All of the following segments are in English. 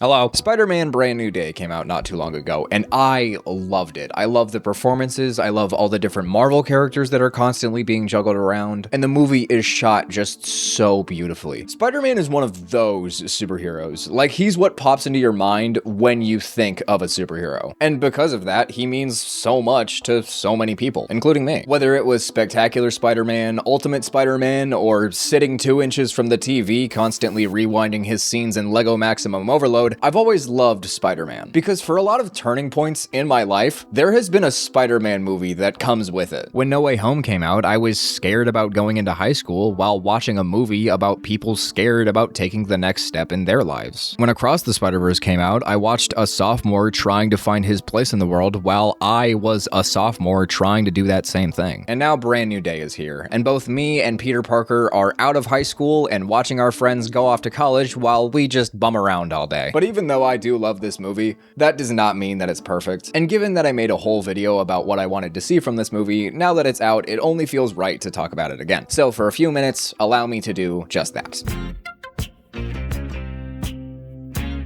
Hello. Spider-Man Brand New Day came out not too long ago, and I loved it. I love the performances, I love all the different Marvel characters that are constantly being juggled around, and the movie is shot just so beautifully. Spider-Man is one of those superheroes. Like, he's what pops into your mind when you think of a superhero. And because of that, he means so much to so many people, including me. Whether it was Spectacular Spider-Man, Ultimate Spider-Man, or sitting 2 inches from the TV constantly rewinding his scenes in LEGO Maximum Overload, I've always loved Spider-Man. Because for a lot of turning points in my life, there has been a Spider-Man movie that comes with it. When No Way Home came out, I was scared about going into high school while watching a movie about people scared about taking the next step in their lives. When Across the Spider-Verse came out, I watched a sophomore trying to find his place in the world while I was a sophomore trying to do that same thing. And now Brand New Day is here, and both me and Peter Parker are out of high school and watching our friends go off to college while we just bum around all day. But even though I do love this movie, that does not mean that it's perfect. And given that I made a whole video about what I wanted to see from this movie, now that it's out, it only feels right to talk about it again. So for a few minutes, allow me to do just that.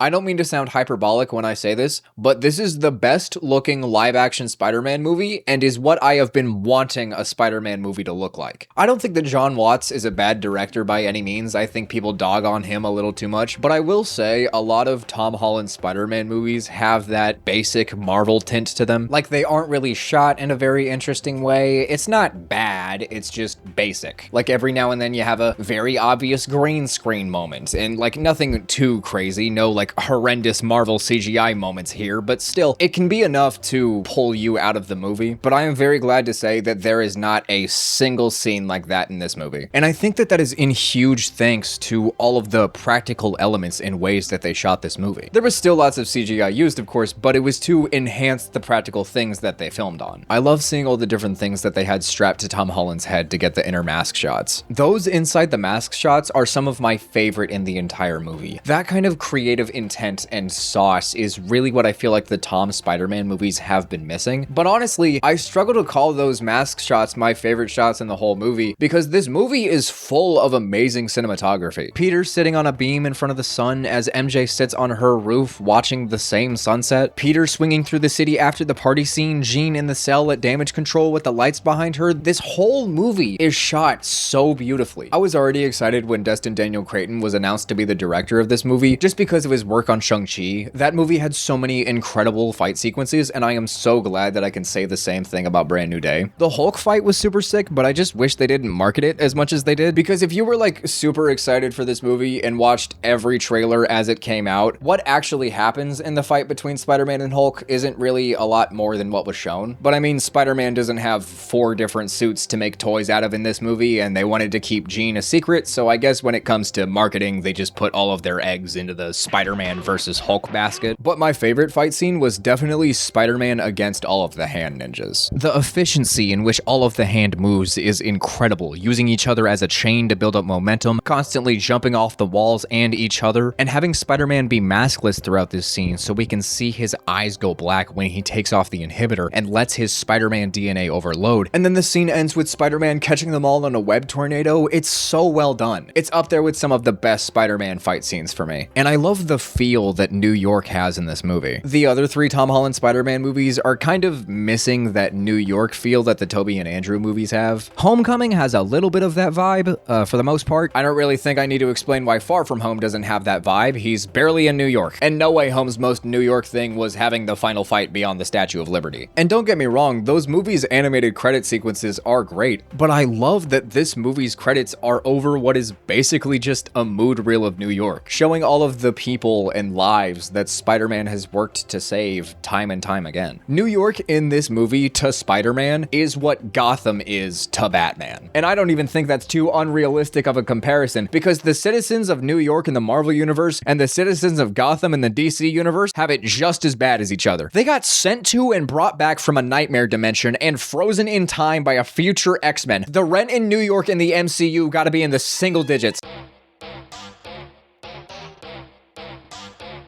I don't mean to sound hyperbolic when I say this, but this is the best looking live-action Spider-Man movie and is what I have been wanting a Spider-Man movie to look like. I don't think that John Watts is a bad director by any means. I think people dog on him a little too much, but I will say a lot of Tom Holland's Spider-Man movies have that basic Marvel tint to them. Like, they aren't really shot in a very interesting way. It's not bad, it's just basic. Like, every now and then you have a very obvious green screen moment, and like nothing too crazy, no like horrendous Marvel CGI moments here, but still, it can be enough to pull you out of the movie. But I am very glad to say that there is not a single scene like that in this movie. And I think that that is in huge thanks to all of the practical elements and ways that they shot this movie. There was still lots of CGI used, of course, but it was to enhance the practical things that they filmed on. I love seeing all the different things that they had strapped to Tom Holland's head to get the inner mask shots. Those inside the mask shots are some of my favorite in the entire movie. That kind of creative intent and sauce is really what I feel like the Tom Spider-Man movies have been missing. But honestly, I struggle to call those mask shots my favorite shots in the whole movie because this movie is full of amazing cinematography. Peter sitting on a beam in front of the sun as MJ sits on her roof watching the same sunset. Peter swinging through the city after the party scene. Jean in the cell at damage control with the lights behind her. This whole movie is shot so beautifully. I was already excited when Destin Daniel Cretton was announced to be the director of this movie just because of his work on Shang-Chi. That movie had so many incredible fight sequences, and I am so glad that I can say the same thing about Brand New Day. The Hulk fight was super sick, but I just wish they didn't market it as much as they did, because if you were like super excited for this movie and watched every trailer as it came out, what actually happens in the fight between Spider-Man and Hulk isn't really a lot more than what was shown. But I mean, Spider-Man doesn't have 4 different suits to make toys out of in this movie, and they wanted to keep Jean a secret, so I guess when it comes to marketing, they just put all of their eggs into the Spider-Man versus Hulk basket. But my favorite fight scene was definitely Spider-Man against all of the hand ninjas. The efficiency in which all of the hand moves is incredible, using each other as a chain to build up momentum, constantly jumping off the walls and each other, and having Spider-Man be maskless throughout this scene so we can see his eyes go black when he takes off the inhibitor and lets his Spider-Man DNA overload. And then the scene ends with Spider-Man catching them all in a web tornado. It's so well done. It's up there with some of the best Spider-Man fight scenes for me. And I love the feel that New York has in this movie. The other 3 Tom Holland Spider-Man movies are kind of missing that New York feel that the Tobey and Andrew movies have. Homecoming has a little bit of that vibe, for the most part. I don't really think I need to explain why Far From Home doesn't have that vibe. He's barely in New York. And No Way Home's most New York thing was having the final fight be on the Statue of Liberty. And don't get me wrong, those movies' animated credit sequences are great, but I love that this movie's credits are over what is basically just a mood reel of New York, showing all of the people and lives that Spider-Man has worked to save time and time again. New York in this movie to Spider-Man is what Gotham is to Batman. And I don't even think that's too unrealistic of a comparison, because the citizens of New York in the Marvel universe and the citizens of Gotham in the DC universe have it just as bad as each other. They got sent to and brought back from a nightmare dimension and frozen in time by a future X-Men. The rent in New York in the MCU gotta be in the single digits.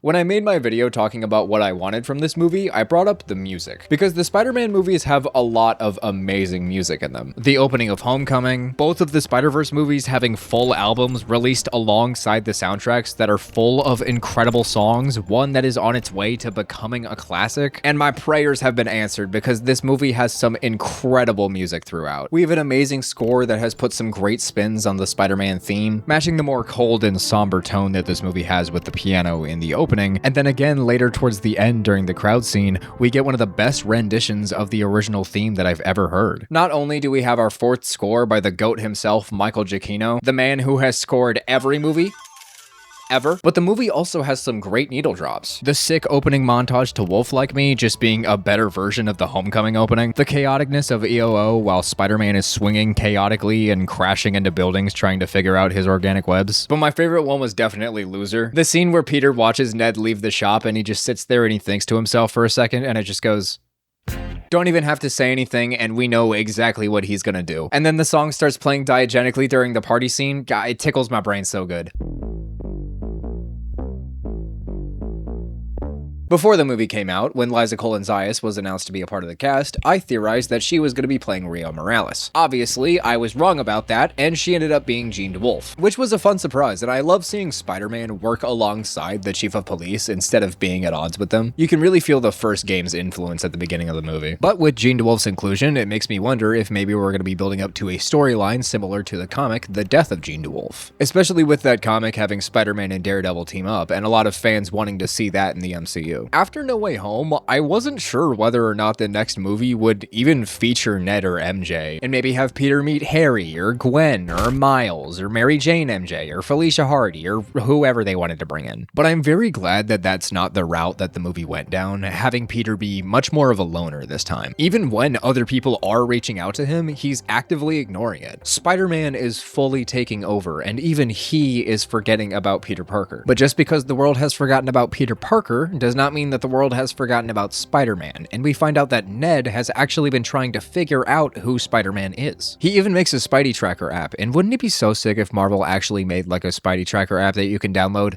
When I made my video talking about what I wanted from this movie, I brought up the music, because the Spider-Man movies have a lot of amazing music in them. The opening of Homecoming, both of the Spider-Verse movies having full albums released alongside the soundtracks that are full of incredible songs, one that is on its way to becoming a classic, and my prayers have been answered because this movie has some incredible music throughout. We have an amazing score that has put some great spins on the Spider-Man theme, matching the more cold and somber tone that this movie has with the piano in the opening, and then again later towards the end during the crowd scene, we get one of the best renditions of the original theme that I've ever heard. Not only do we have our fourth score by the GOAT himself, Michael Giacchino, the man who has scored every movie ever, but the movie also has some great needle drops. The sick opening montage to Wolf Like Me just being a better version of the Homecoming opening, the chaoticness of EOO while Spider-Man is swinging chaotically and crashing into buildings trying to figure out his organic webs. But my favorite one was definitely Loser. The scene where Peter watches Ned leave the shop and he just sits there and he thinks to himself for a second and it just goes, don't even have to say anything, and we know exactly what he's gonna do. And then the song starts playing diegetically during the party scene. God, it tickles my brain so good. Before the movie came out, when Liza Colin-Zayas was announced to be a part of the cast, I theorized that she was going to be playing Rio Morales. Obviously, I was wrong about that, and she ended up being Jean DeWolff, which was a fun surprise, and I love seeing Spider-Man work alongside the Chief of Police instead of being at odds with them. You can really feel the first game's influence at the beginning of the movie. But with Jean DeWolff's inclusion, it makes me wonder if maybe we're going to be building up to a storyline similar to the comic, The Death of Jean DeWolff. Especially with that comic having Spider-Man and Daredevil team up, and a lot of fans wanting to see that in the MCU. After No Way Home, I wasn't sure whether or not the next movie would even feature Ned or MJ, and maybe have Peter meet Harry, or Gwen, or Miles, or Mary Jane MJ, or Felicia Hardy, or whoever they wanted to bring in. But I'm very glad that that's not the route that the movie went down, having Peter be much more of a loner this time. Even when other people are reaching out to him, he's actively ignoring it. Spider-Man is fully taking over, and even he is forgetting about Peter Parker. But just because the world has forgotten about Peter Parker does not mean that the world has forgotten about Spider-Man, and we find out that Ned has actually been trying to figure out who Spider-Man is. He even makes a Spidey Tracker app, and wouldn't it be so sick if Marvel actually made like a Spidey Tracker app that you can download?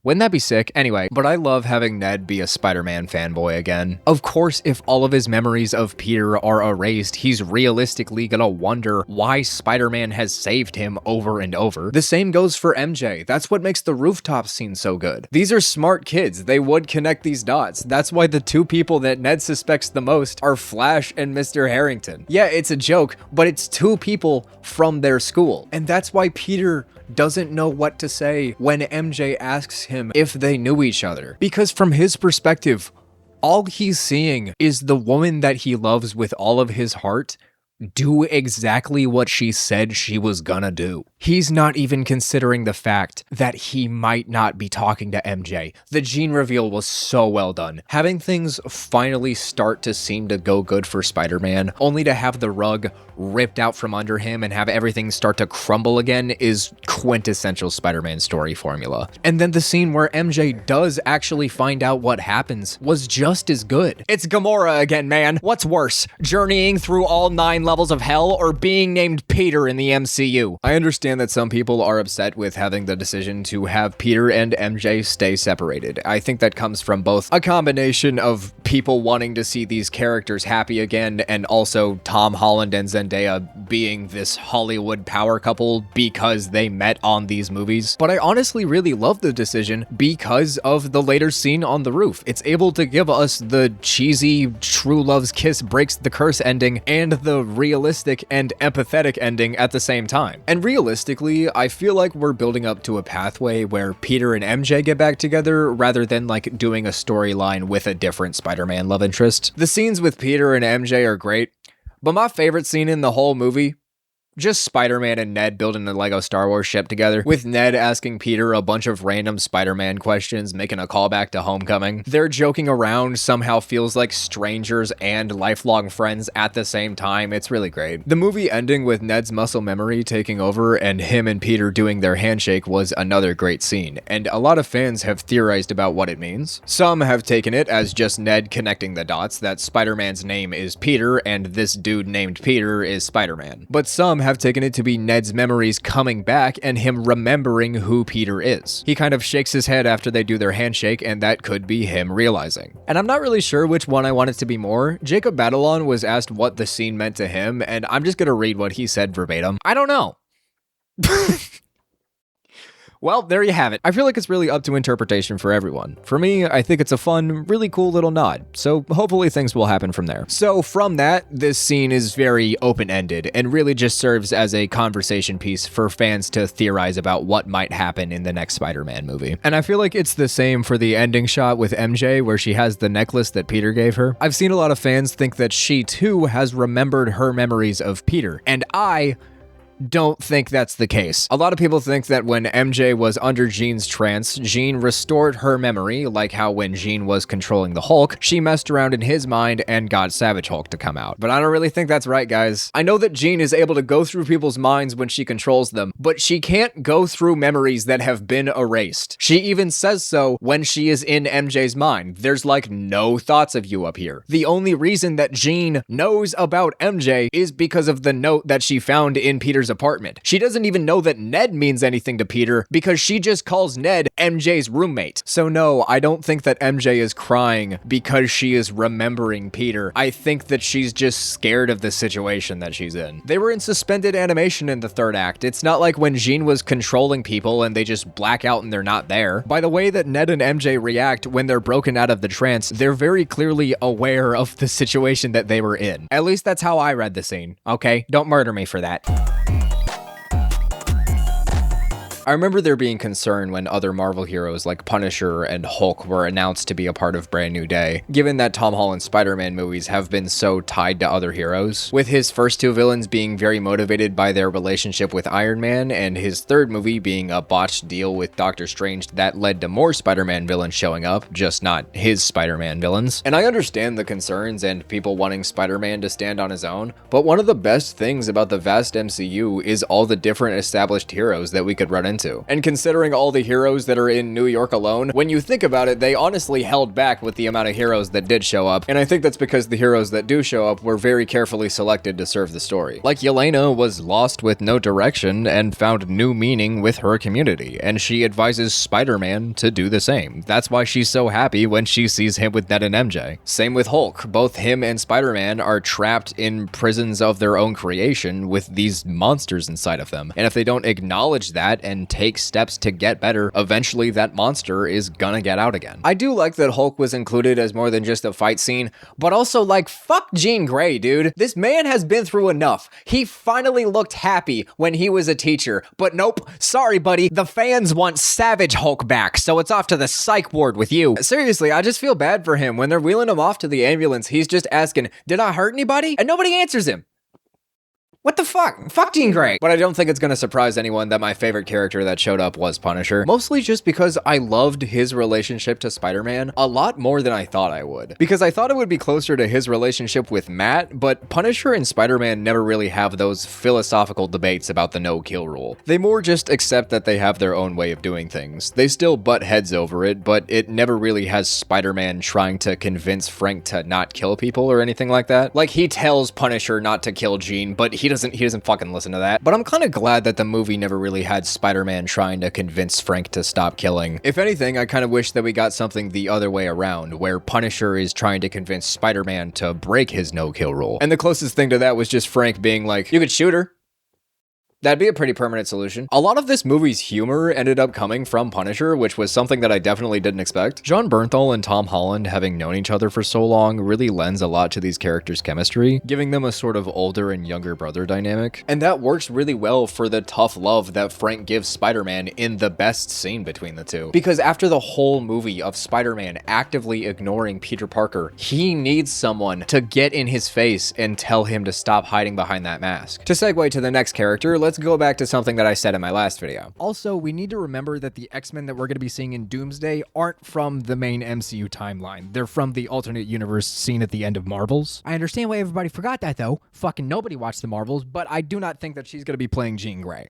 Wouldn't that be sick? Anyway, but I love having Ned be a Spider-Man fanboy again. Of course, if all of his memories of Peter are erased, he's realistically gonna wonder why Spider-Man has saved him over and over. The same goes for MJ. That's what makes the rooftop scene so good. These are smart kids. They would connect these dots. That's why the two people that Ned suspects the most are Flash and Mr. Harrington. Yeah, it's a joke, but it's two people from their school. And that's why Peter doesn't know what to say when MJ asks him if they knew each other. Because from his perspective, all he's seeing is the woman that he loves with all of his heart do exactly what she said she was gonna do. He's not even considering the fact that he might not be talking to MJ. The Jean reveal was so well done. Having things finally start to seem to go good for Spider-Man, only to have the rug ripped out from under him and have everything start to crumble again is quintessential Spider-Man story formula. And then the scene where MJ does actually find out what happens was just as good. It's Gamora again, man. What's worse, journeying through all 9 levels of hell or being named Peter in the MCU? I understand that some people are upset with having the decision to have Peter and MJ stay separated. I think that comes from both a combination of people wanting to see these characters happy again and also Tom Holland and Zendaya being this Hollywood power couple because they met on these movies. But I honestly really love the decision because of the later scene on the roof. It's able to give us the cheesy true love's kiss breaks the curse ending and the realistic and empathetic ending at the same time. And realistically, I feel like we're building up to a pathway where Peter and MJ get back together rather than like doing a storyline with a different Spider-Man love interest. The scenes with Peter and MJ are great, but my favorite scene in the whole movie, just Spider-Man and Ned building the Lego Star Wars ship together, with Ned asking Peter a bunch of random Spider-Man questions, making a callback to Homecoming. Their joking around somehow feels like strangers and lifelong friends at the same time. It's really great. The movie ending with Ned's muscle memory taking over and him and Peter doing their handshake was another great scene, and a lot of fans have theorized about what it means. Some have taken it as just Ned connecting the dots that Spider-Man's name is Peter and this dude named Peter is Spider-Man. But some have taken it to be Ned's memories coming back and him remembering who Peter is. He kind of shakes his head after they do their handshake, and that could be him realizing. And I'm not really sure which one I want it to be more. Jacob Batalon was asked what the scene meant to him, and I'm just gonna read what he said verbatim. I don't know. Well, there you have it. I feel like it's really up to interpretation for everyone. For me, I think it's a fun, really cool little nod, so hopefully things will happen from there. So from that, this scene is very open-ended and really just serves as a conversation piece for fans to theorize about what might happen in the next Spider-Man movie. And I feel like it's the same for the ending shot with MJ where she has the necklace that Peter gave her. I've seen a lot of fans think that she too has remembered her memories of Peter, and I don't think that's the case. A lot of people think that when MJ was under Jean's trance, Jean restored her memory, like how when Jean was controlling the Hulk, she messed around in his mind and got Savage Hulk to come out. But I don't really think that's right, guys. I know that Jean is able to go through people's minds when she controls them, but she can't go through memories that have been erased. She even says so when she is in MJ's mind. There's like no thoughts of you up here. The only reason that Jean knows about MJ is because of the note that she found in Peter's apartment. She doesn't even know that Ned means anything to Peter because she just calls Ned MJ's roommate. So no, I don't think that MJ is crying because she is remembering Peter. I think that she's just scared of the situation that she's in. They were in suspended animation in the third act. It's not like when Jean was controlling people and they just black out and they're not there. By the way that Ned and MJ react when they're broken out of the trance, they're very clearly aware of the situation that they were in. At least that's how I read the scene, okay? Don't murder me for that. I remember there being concern when other Marvel heroes like Punisher and Hulk were announced to be a part of Brand New Day, given that Tom Holland's Spider-Man movies have been so tied to other heroes, with his first two villains being very motivated by their relationship with Iron Man, and his third movie being a botched deal with Doctor Strange that led to more Spider-Man villains showing up, just not his Spider-Man villains. And I understand the concerns and people wanting Spider-Man to stand on his own, but one of the best things about the vast MCU is all the different established heroes that we could run into. And considering all the heroes that are in New York alone, when you think about it, they honestly held back with the amount of heroes that did show up, and I think that's because the heroes that do show up were very carefully selected to serve the story. Like Yelena was lost with no direction and found new meaning with her community, and she advises Spider-Man to do the same. That's why she's so happy when she sees him with Ned and MJ. Same with Hulk. Both him and Spider-Man are trapped in prisons of their own creation with these monsters inside of them, and if they don't acknowledge that and take steps to get better, eventually that monster is gonna get out again. I do like that Hulk was included as more than just a fight scene, but also like, fuck Jean Grey, dude. This man has been through enough. He finally looked happy when he was a teacher, but nope, sorry buddy, the fans want Savage Hulk back, so it's off to the psych ward with you. Seriously, I just feel bad for him. When they're wheeling him off to the ambulance, he's just asking, did I hurt anybody? And nobody answers him. What the fuck? Fuck Jean Grey. But I don't think it's gonna surprise anyone that my favorite character that showed up was Punisher. Mostly just because I loved his relationship to Spider-Man a lot more than I thought I would. Because I thought it would be closer to his relationship with Matt, but Punisher and Spider-Man never really have those philosophical debates about the no-kill rule. They more just accept that they have their own way of doing things. They still butt heads over it, but it never really has Spider-Man trying to convince Frank to not kill people or anything like that. Like, he tells Punisher not to kill Jean, but he doesn't fucking listen to that. But I'm kind of glad that the movie never really had Spider-Man trying to convince Frank to stop killing. If anything, I kind of wish that we got something the other way around, where Punisher is trying to convince Spider-Man to break his no-kill rule. And the closest thing to that was just Frank being like, you could shoot her. That'd be a pretty permanent solution. A lot of this movie's humor ended up coming from Punisher, which was something that I definitely didn't expect. John Bernthal and Tom Holland having known each other for so long really lends a lot to these characters' chemistry, giving them a sort of older and younger brother dynamic. And that works really well for the tough love that Frank gives Spider-Man in the best scene between the two. Because after the whole movie of Spider-Man actively ignoring Peter Parker, he needs someone to get in his face and tell him to stop hiding behind that mask. To segue to the next character, let's go back to something that I said in my last video. Also, we need to remember that the X-Men that we're going to be seeing in Doomsday aren't from the main MCU timeline. They're from the alternate universe scene at the end of Marvels. I understand why everybody forgot that though. Fucking nobody watched the Marvels, but I do not think that she's going to be playing Jean Grey.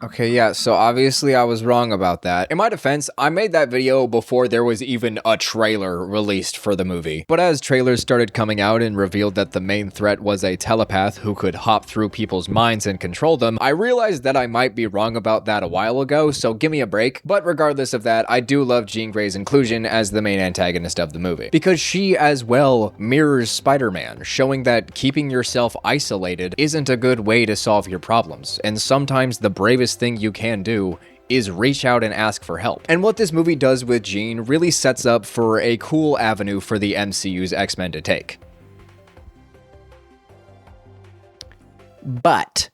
Okay, yeah, so obviously I was wrong about that. In my defense, I made that video before there was even a trailer released for the movie. But as trailers started coming out and revealed that the main threat was a telepath who could hop through people's minds and control them, I realized that I might be wrong about that a while ago, so give me a break. But regardless of that, I do love Jean Grey's inclusion as the main antagonist of the movie, because she as well mirrors Spider-Man, showing that keeping yourself isolated isn't a good way to solve your problems, and sometimes the bravest thing you can do is reach out and ask for help. And what this movie does with Jean really sets up for a cool avenue for the MCU's X-Men to take. But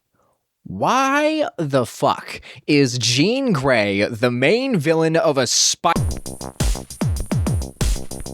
why the fuck is Jean Grey the main villain of a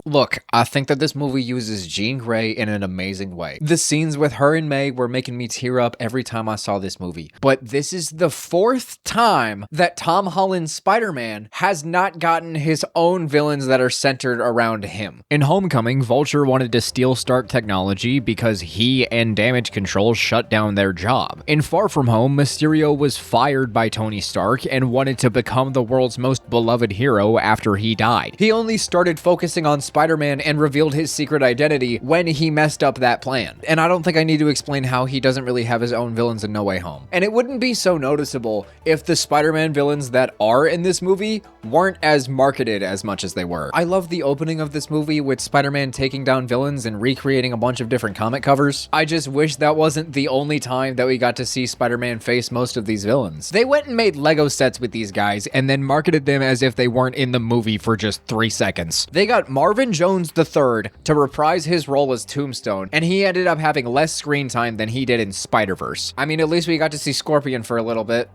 Look, I think that this movie uses Jean Grey in an amazing way. The scenes with her and May were making me tear up every time I saw this movie. But this is the 4th time that Tom Holland's Spider-Man has not gotten his own villains that are centered around him. In Homecoming, Vulture wanted to steal Stark technology because he and Damage Control shut down their job. In Far From Home, Mysterio was fired by Tony Stark and wanted to become the world's most beloved hero after he died. He only started focusing on Spider-Man and revealed his secret identity when he messed up that plan. And I don't think I need to explain how he doesn't really have his own villains in No Way Home. And it wouldn't be so noticeable if the Spider-Man villains that are in this movie weren't as marketed as much as they were. I love the opening of this movie with Spider-Man taking down villains and recreating a bunch of different comic covers. I just wish that wasn't the only time that we got to see Spider-Man face most of these villains. They went and made Lego sets with these guys and then marketed them as if they weren't in the movie for just 3 seconds. They got Marvin Jones III to reprise his role as Tombstone, and he ended up having less screen time than he did in Spider-Verse. I mean, at least we got to see Scorpion for a little bit.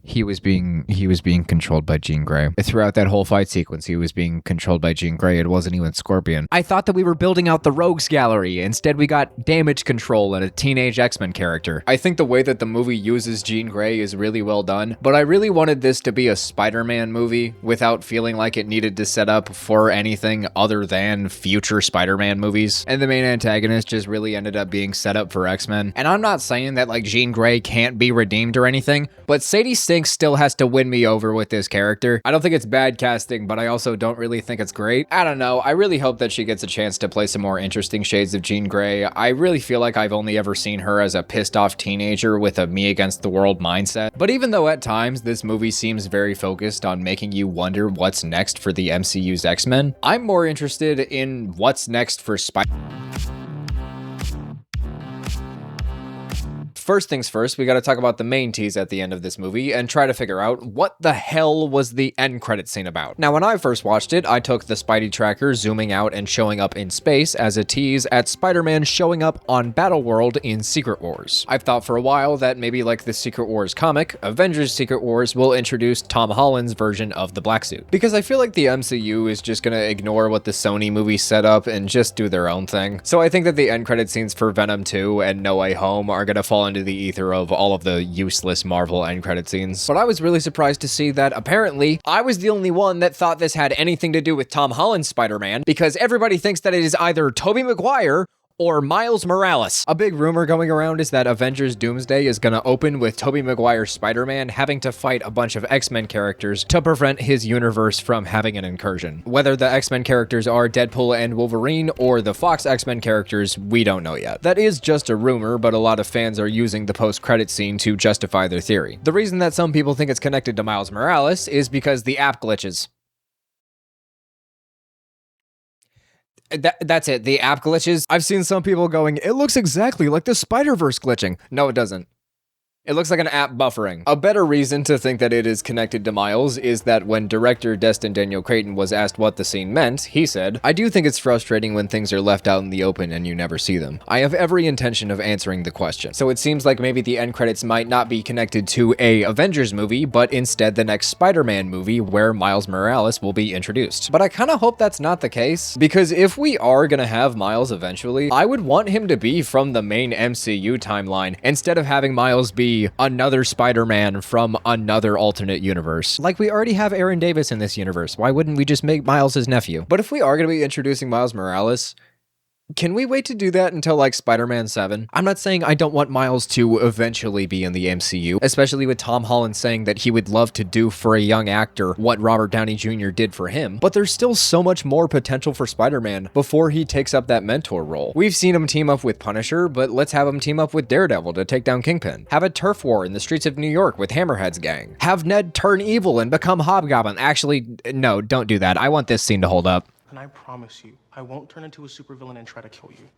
He was being controlled by Jean Grey. Throughout that whole fight sequence, he was being controlled by Jean Grey. It wasn't even Scorpion. I thought that we were building out the Rogues Gallery. Instead, we got Damage Control and a teenage X-Men character. I think the way that the movie uses Jean Grey is really well done, but I really wanted this to be a Spider-Man movie without feeling like it needed to set up for anything other than future Spider-Man movies. And the main antagonist just really ended up being set up for X-Men. And I'm not saying that like Jean Grey can't be redeemed or anything, but Sadie Sink still has to win me over with this character. I don't think it's bad casting, but I also don't really think it's great. I don't know. I really hope that she gets a chance to play some more interesting shades of Jean Grey. I really feel like I've only ever seen her as a pissed off teenager with a me against the world mindset. But even though at times this movie seems very focused on making you wonder what's next for the MCU's X-Men, I'm more interested in what's next for First things first, we gotta talk about the main tease at the end of this movie and try to figure out what the hell was the end credit scene about. Now, when I first watched it, I took the Spidey tracker zooming out and showing up in space as a tease at Spider-Man showing up on Battleworld in Secret Wars. I've thought for a while that maybe like the Secret Wars comic, Avengers Secret Wars will introduce Tom Holland's version of the black suit. Because I feel like the MCU is just gonna ignore what the Sony movie set up and just do their own thing. So I think that the end credit scenes for Venom 2 and No Way Home are gonna fall into the ether of all of the useless Marvel end credit scenes. But I was really surprised to see that apparently I was the only one that thought this had anything to do with Tom Holland's Spider-Man, because everybody thinks that it is either Tobey Maguire or Miles Morales. A big rumor going around is that Avengers Doomsday is gonna open with Tobey Maguire's Spider-Man having to fight a bunch of X-Men characters to prevent his universe from having an incursion. Whether the X-Men characters are Deadpool and Wolverine or the Fox X-Men characters, we don't know yet. That is just a rumor, but a lot of fans are using the post-credit scene to justify their theory. The reason that some people think it's connected to Miles Morales is because the app glitches. That's it. The app glitches. I've seen some people going, it looks exactly like the Spider-Verse glitching. No, it doesn't. It looks like an app buffering. A better reason to think that it is connected to Miles is that when director Destin Daniel Cretton was asked what the scene meant, he said, "I do think it's frustrating when things are left out in the open and you never see them. I have every intention of answering the question." So it seems like maybe the end credits might not be connected to a Avengers movie, but instead the next Spider-Man movie where Miles Morales will be introduced. But I kind of hope that's not the case, because if we are gonna have Miles eventually, I would want him to be from the main MCU timeline instead of having Miles be another Spider-Man from another alternate universe. Like, we already have Aaron Davis in this universe. Why wouldn't we just make Miles his nephew? But if we are going to be introducing Miles Morales, Can we wait to do that until like Spider-Man 7? I'm not saying I don't want Miles to eventually be in the MCU, especially with Tom Holland saying that he would love to do for a young actor what Robert Downey Jr. did for him, but there's still so much more potential for Spider-Man before he takes up that mentor role. We've seen him team up with Punisher, but let's have him team up with Daredevil to take down Kingpin. Have a turf war in the streets of New York with Hammerhead's gang. Have Ned turn evil and become Hobgoblin. Actually, no, don't do that. I want this scene to hold up. And I promise you, I won't turn into a supervillain and try to kill you.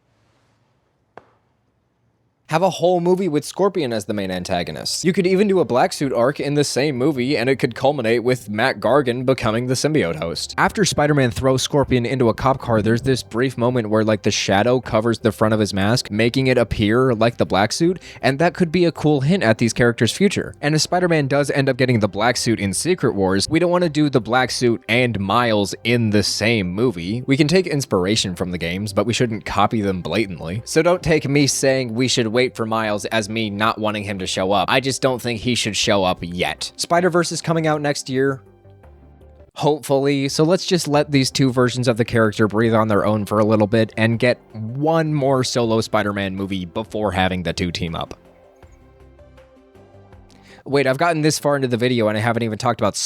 Have a whole movie with Scorpion as the main antagonist. You could even do a Black Suit arc in the same movie, and it could culminate with Matt Gargan becoming the symbiote host. After Spider-Man throws Scorpion into a cop car, there's this brief moment where like the shadow covers the front of his mask, making it appear like the Black Suit, and that could be a cool hint at these characters' future. And if Spider-Man does end up getting the Black Suit in Secret Wars, we don't want to do the Black Suit and Miles in the same movie. We can take inspiration from the games, but we shouldn't copy them blatantly. So don't take me saying we should wait for Miles as me not wanting him to show up. I just don't think he should show up yet. Spider-Verse is coming out next year, hopefully, so let's just let these two versions of the character breathe on their own for a little bit and get one more solo Spider-Man movie before having the two team up. Wait, I've gotten this far into the video and I haven't even talked about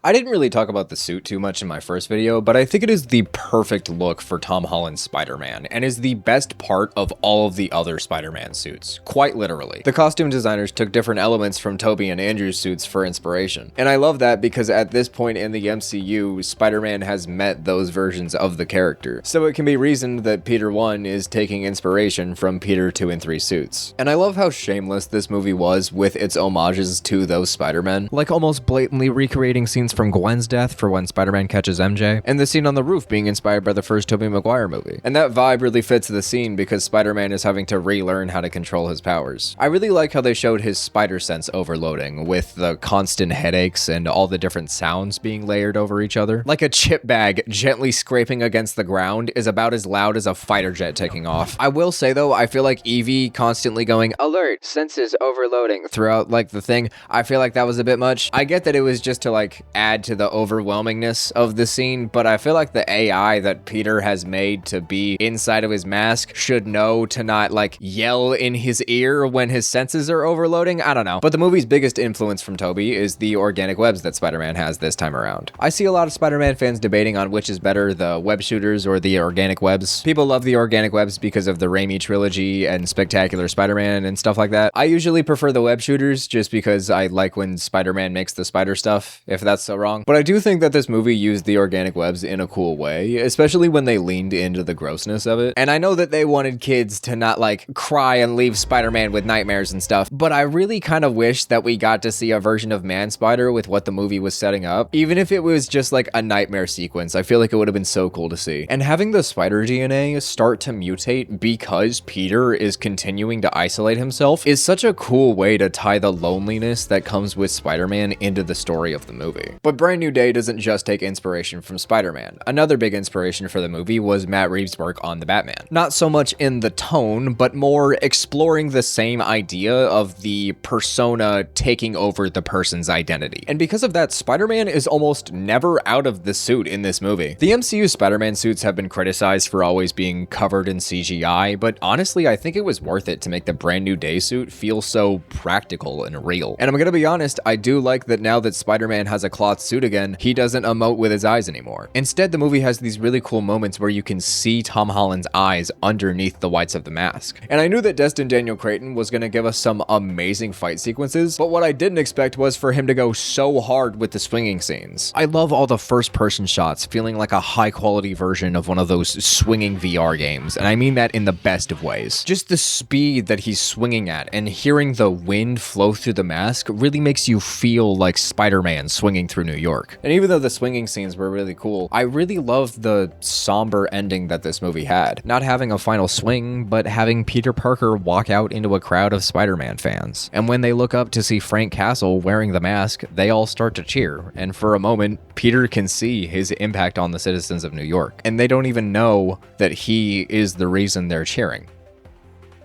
I didn't really talk about the suit too much in my first video, but I think it is the perfect look for Tom Holland's Spider-Man, and is the best part of all of the other Spider-Man suits, quite literally. The costume designers took different elements from Tobey and Andrew's suits for inspiration, and I love that because at this point in the MCU, Spider-Man has met those versions of the character, so it can be reasoned that Peter 1 is taking inspiration from Peter 2 and 3 suits. And I love how shameless this movie was with its homages to those Spider-Men, like almost blatantly recreating scenes from Gwen's death for when Spider-Man catches MJ, and the scene on the roof being inspired by the first Tobey Maguire movie. And that vibe really fits the scene because Spider-Man is having to relearn how to control his powers. I really like how they showed his spider sense overloading with the constant headaches and all the different sounds being layered over each other. Like a chip bag gently scraping against the ground is about as loud as a fighter jet taking off. I will say though, I feel like Evie constantly going, alert, senses overloading throughout like the thing. I feel like that was a bit much. I get that it was just to like add to the overwhelmingness of the scene, but I feel like the AI that Peter has made to be inside of his mask should know to not like yell in his ear when his senses are overloading. I don't know. But the movie's biggest influence from Tobey is the organic webs that Spider-Man has this time around. I see a lot of Spider-Man fans debating on which is better, the web shooters or the organic webs. People love the organic webs because of the Raimi trilogy and Spectacular Spider-Man and stuff like that. I usually prefer the web shooters just because I like when Spider-Man makes the spider stuff, if that's so wrong. But I do think that this movie used the organic webs in a cool way, especially when they leaned into the grossness of it. And I know that they wanted kids to not like cry and leave Spider-Man with nightmares and stuff, but I really kind of wish that we got to see a version of Man-Spider with what the movie was setting up. Even if it was just like a nightmare sequence, I feel like it would have been so cool to see. And having the spider DNA start to mutate because Peter is continuing to isolate himself is such a cool way to tie the loneliness that comes with Spider-Man into the story of the movie. But Brand New Day doesn't just take inspiration from Spider-Man. Another big inspiration for the movie was Matt Reeves' work on The Batman. Not so much in the tone, but more exploring the same idea of the persona taking over the person's identity. And because of that, Spider-Man is almost never out of the suit in this movie. The MCU Spider-Man suits have been criticized for always being covered in CGI, but honestly, I think it was worth it to make the Brand New Day suit feel so practical and real. And I'm gonna be honest, I do like that now that Spider-Man has a cloth suit again, he doesn't emote with his eyes anymore. Instead, the movie has these really cool moments where you can see Tom Holland's eyes underneath the whites of the mask. And I knew that Destin Daniel Cretton was gonna give us some amazing fight sequences, but what I didn't expect was for him to go so hard with the swinging scenes. I love all the first-person shots, feeling like a high-quality version of one of those swinging VR games, and I mean that in the best of ways. Just the speed that he's swinging at and hearing the wind flow through the mask really makes you feel like Spider-Man swinging through New York. And even though the swinging scenes were really cool, I really loved the somber ending that this movie had. Not having a final swing, but having Peter Parker walk out into a crowd of Spider-Man fans. And when they look up to see Frank Castle wearing the mask, they all start to cheer. And for a moment, Peter can see his impact on the citizens of New York. And they don't even know that he is the reason they're cheering.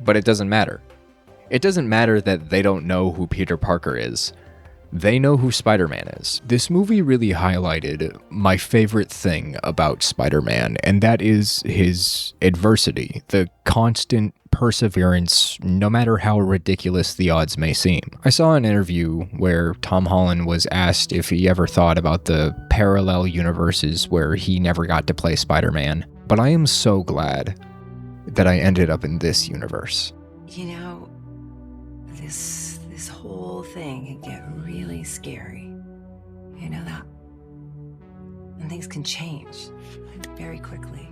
But it doesn't matter. It doesn't matter that they don't know who Peter Parker is, they know who Spider-Man is. This movie really highlighted my favorite thing about Spider-Man, and that is his adversity, the constant perseverance, no matter how ridiculous the odds may seem. I saw an interview where Tom Holland was asked if he ever thought about the parallel universes where he never got to play Spider-Man, but I am so glad that I ended up in this universe. You know, this whole thing can get really scary. You know that? And things can change very quickly.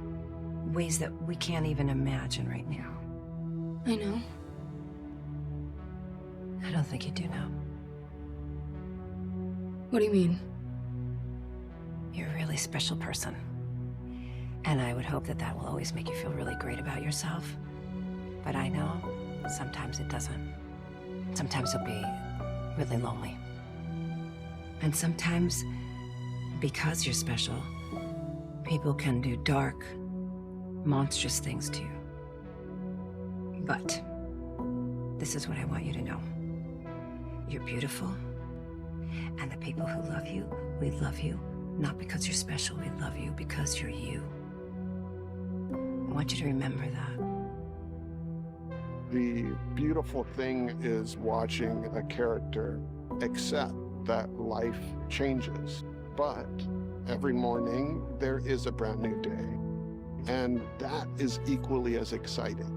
Ways that we can't even imagine right now. I know. I don't think you do know. What do you mean? You're a really special person. And I would hope that that will always make you feel really great about yourself. But I know sometimes it doesn't. Sometimes you'll be really lonely. And sometimes, because you're special, people can do dark, monstrous things to you. But this is what I want you to know. You're beautiful. And the people who love you, we love you not because you're special, we love you because you're you. I want you to remember that. The beautiful thing is watching a character accept that life changes, but every morning there is a brand new day. And that is equally as exciting.